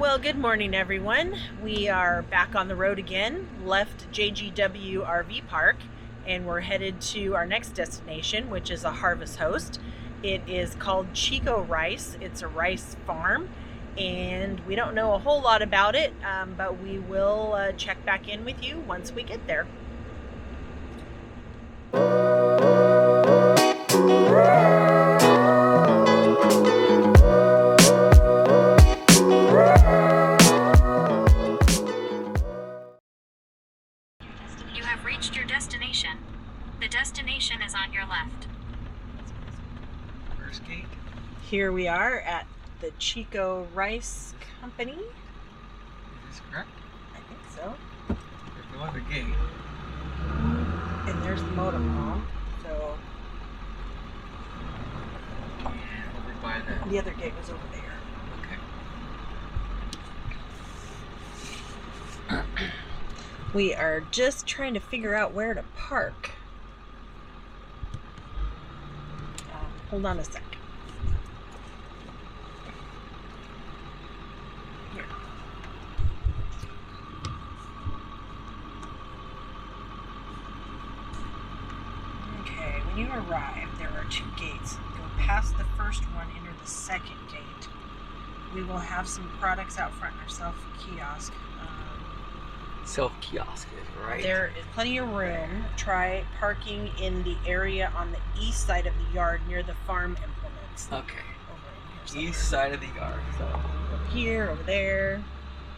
Well, good morning, everyone. We are back on the road again, left JGW RV Park, and we're headed to our next destination, which is a harvest host. It is called Chico Rice. It's a rice farm, and we don't know a whole lot about it, but we will check back in with you once we get there. You have reached your destination. The destination is on your left. First gate? Here we are at the Chico Rice Company. Is this correct? I think so. There's no other gate. And there's the motorhome. So Over by the... the other gate was over there. Okay. We are just trying to figure out where to park. Hold on a sec. Here. Okay, when you arrive, there are two gates. Go past the first one, enter the second gate. We will have some products out front in our self-kiosk. Self-kiosk is right. There is plenty of room. Try parking in the area on the east side of the yard near the farm implements. Okay. Over in here East side of the yard. So over here, over there.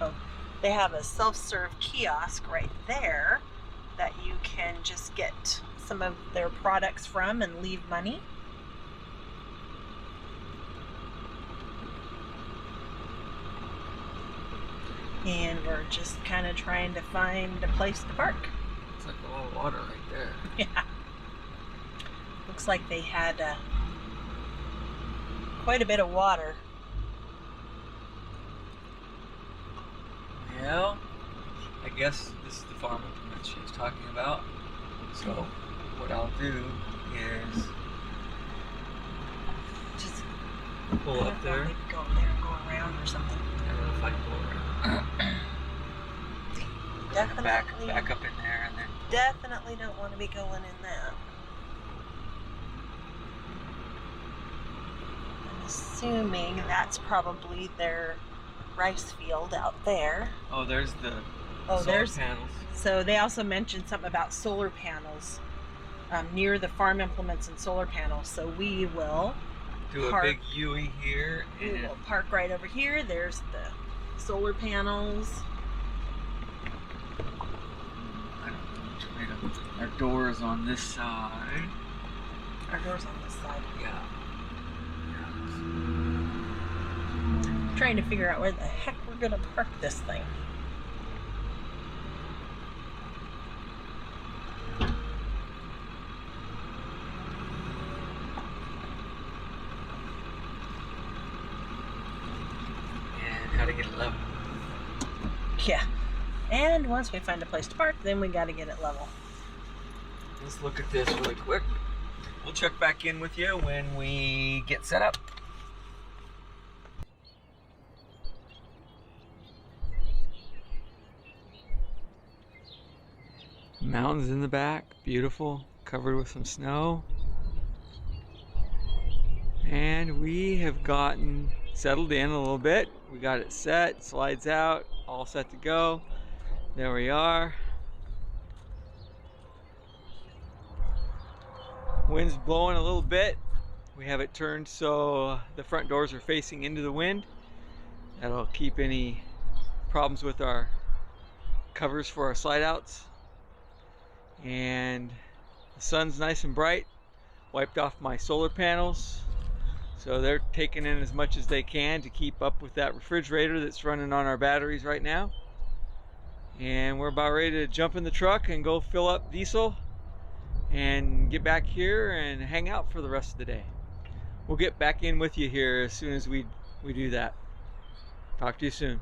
Oh, they have a self-serve kiosk right there that you can just get some of their products from and leave money. And we're just kind of trying to find a place to park. it's like a lot of water right there. Yeah. Looks like they had quite a bit of water. Well, I guess this is the farm implement she was talking about. So what I'll do is Just pull up there. maybe go over there and go around or something. I don't know if I can go around. Definitely, back up in there and then definitely don't want to be going in that. I'm assuming that's probably their rice field out there. oh, there's the solar There's panels. So they also mentioned something about solar panels near the farm implements and solar panels. So we will Do a park. big U here We and will park right over here. There's the solar panels. I don't know which way to. Our door is on this side. Our door's on this side. Yeah. Trying to figure out where the heck we're gonna park this thing. And how to get it level. Yeah. And once we find a place to park, then we gotta get it level. Let's look at this really quick. We'll check back in with you when we get set up. Mountains in the back, beautiful, covered with some snow. And we have gotten settled in a little bit. We got it set, slides out, all set to go. There we are. Wind's blowing a little bit. We have it turned so the front doors are facing into the wind. That'll keep any problems with our covers for our slide outs. And the sun's nice and bright. Wiped off my solar panels, so they're taking in as much as they can to keep up with that refrigerator that's running on our batteries right now. And we're about ready to jump in the truck and go fill up diesel and get back here and hang out for the rest of the day. We'll get back in with you here as soon as we do that. Talk to you soon.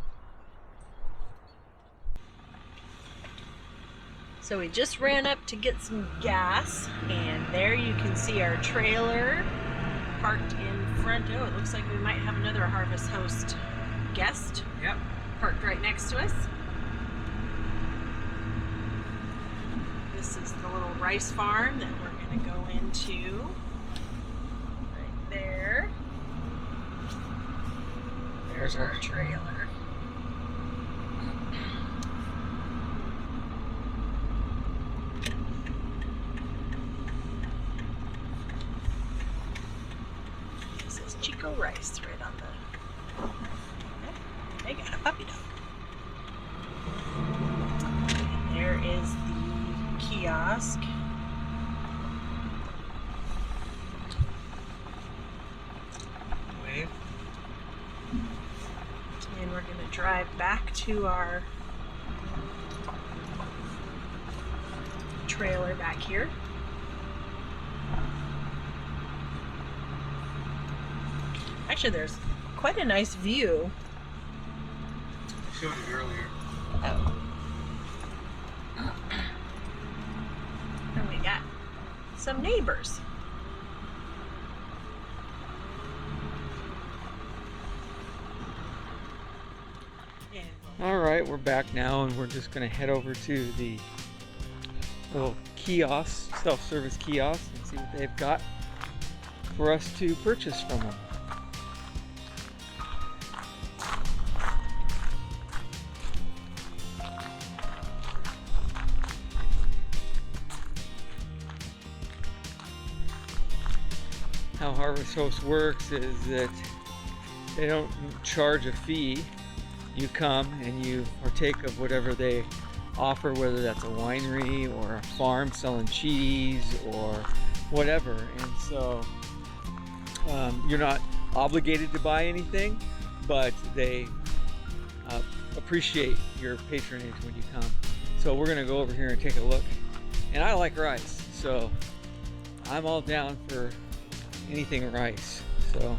So we just ran up to get some gas, and there you can see our trailer parked in front. Oh, it looks like we might have another harvest host guest Yep. parked right next to us. This is the little rice farm that we're going to go into right there. There's our trailer. This is Chico Rice right on the... They got a puppy dog. There is the kiosk. Wave. And we're going to drive back to our trailer back here. Actually, there's quite a nice view. I showed it earlier. Oh. And we got some neighbors. All right, we're back now, and we're just going to head over to the little kiosk, self-service kiosk, and see what they've got for us to purchase from them. How Harvest Host works is that they don't charge a fee. You come and you partake of whatever they offer, whether that's a winery or a farm selling cheese or whatever. And so you're not obligated to buy anything, but they appreciate your patronage when you come. So we're gonna go over here and take a look. And I like rice, so I'm all down for anything rice. So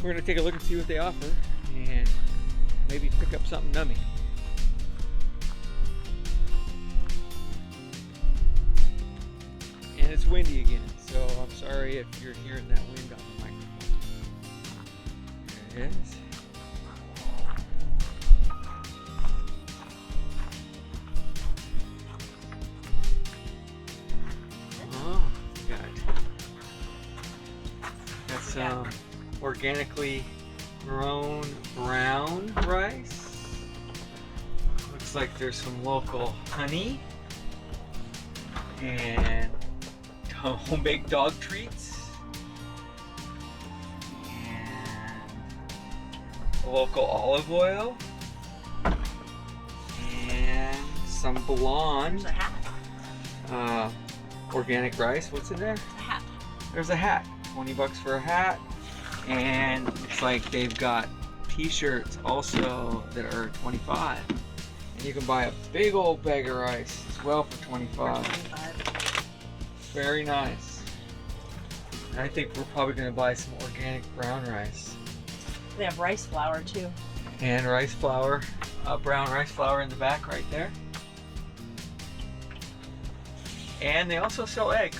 we're gonna take a look and see what they offer and maybe pick up something nummy. And it's windy again, so I'm sorry if you're hearing that wind on the microphone. There it is. Oh, got some organically grown brown rice. Looks like there's some local honey and home-baked dog treats and local olive oil and some blonde There's a hat. Organic rice. What's in there? A hat. There's a hat. $20 for a hat. And looks like they've got t-shirts also that are $25. And you can buy a big old bag of rice as well for $25. Very nice. And I think we're probably going to buy some organic brown rice. They have rice flour too. And rice flour, brown rice flour in the back right there. And they also sell eggs.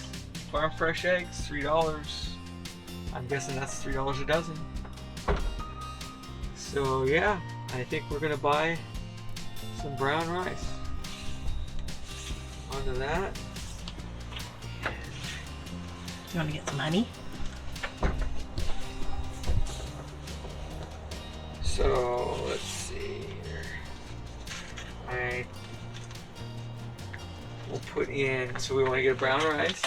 Farm fresh eggs, $3. I'm guessing that's $3 a dozen. So yeah, I think we're gonna buy some brown rice. Onto that. Do you want to get some honey? So let's see here. We'll put in, so we want to get a brown rice.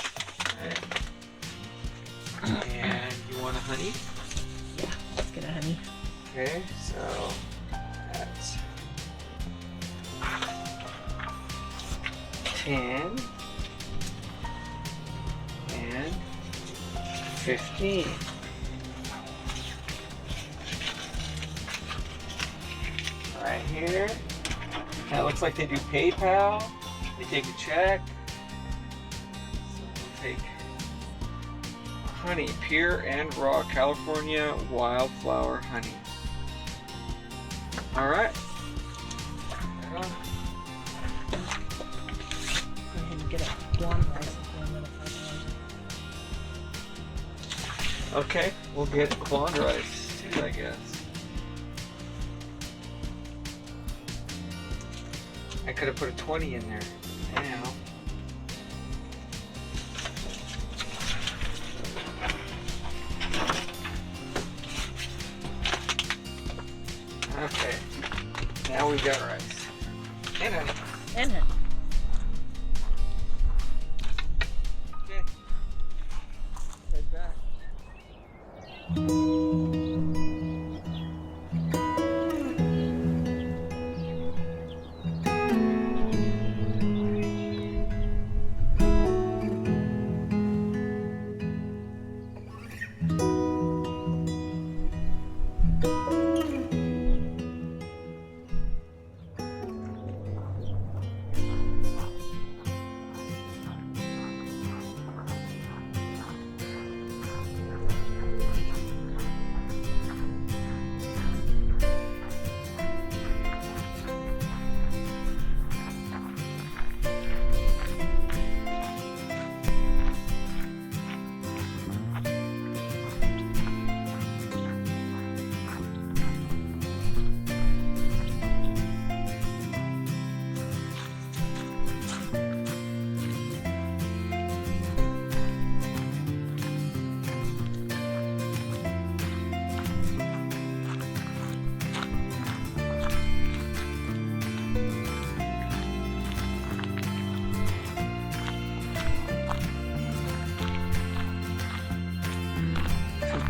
Right. And you want a honey? Yeah, let's get a honey. Okay, so that's 10 and 15. Right here. And it looks like they do PayPal. They take a check. So we'll take honey, pure and raw California wildflower honey. All right. Right on. Go ahead and get a blonde rice. Okay, we'll get blonde rice too, I guess. I could have put a 20 in there. Anyhow. Okay. Now we got rice. And honey. And honey. Okay. Head back.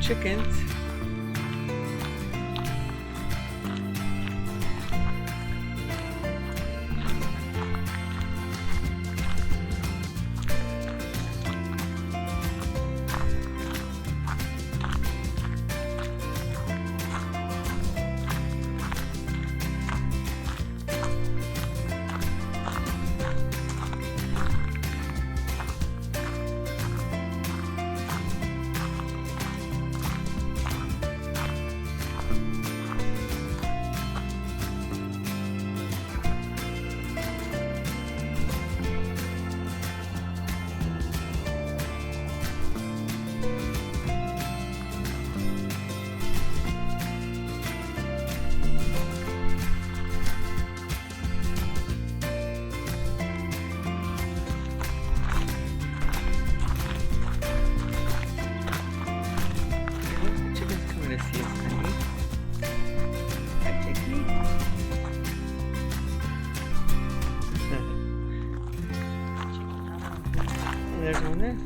Chickens. There's one there.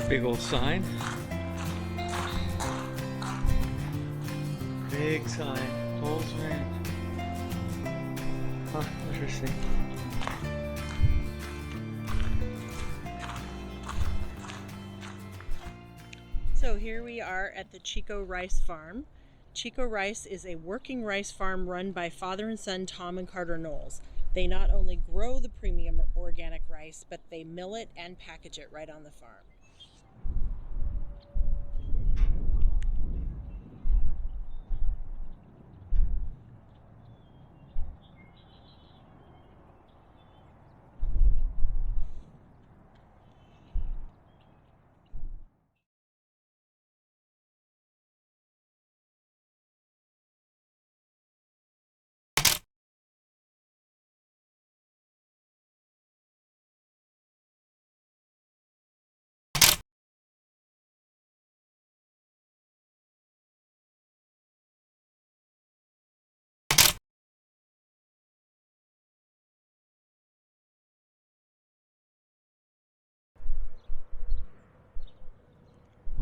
Big old sign. Big sign. Coles Ranch. Huh, interesting. So here we are at the Chico Rice Farm. Chico Rice is a working rice farm run by father and son Tom and Carter Knowles. They not only grow the premium organic rice, but they mill it and package it right on the farm.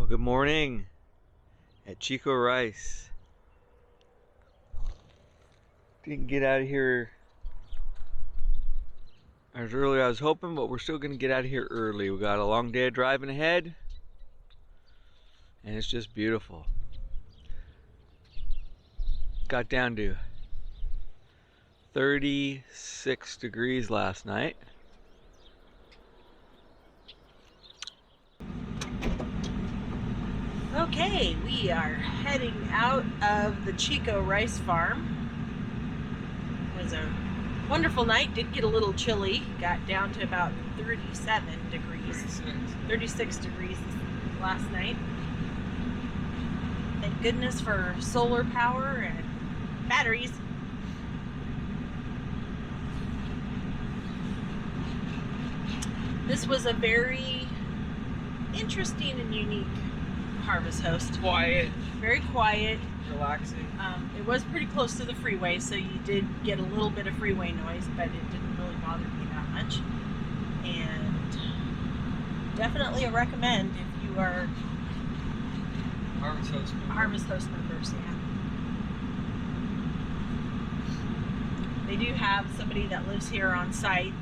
Well, good morning at Chico Rice. Didn't get out of here as early as I was hoping, but we're still going to get out of here early. We got a long day of driving ahead, and it's just beautiful. Got down to 36 degrees last night. Okay, we are heading out of the Chico Rice Farm. It was a wonderful night. Did get a little chilly. Got down to about 37 degrees. 36 degrees last night. Thank goodness for solar power and batteries. This was a very interesting and unique Harvest Host. Quiet, Very quiet. relaxing. It was pretty close to the freeway, so you did get a little bit of freeway noise, but it didn't really bother me that much. And definitely a recommend if you are Harvest Host. Harvest Host members. Yeah. They do have somebody that lives here on site.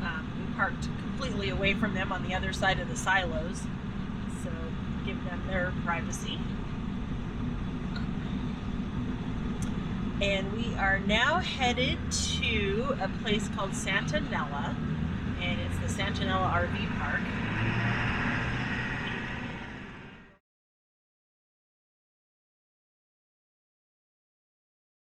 We parked completely away from them on the other side of the silos, so give them their privacy. And we are now headed to a place called Santanella, and it's the Santanella RV Park.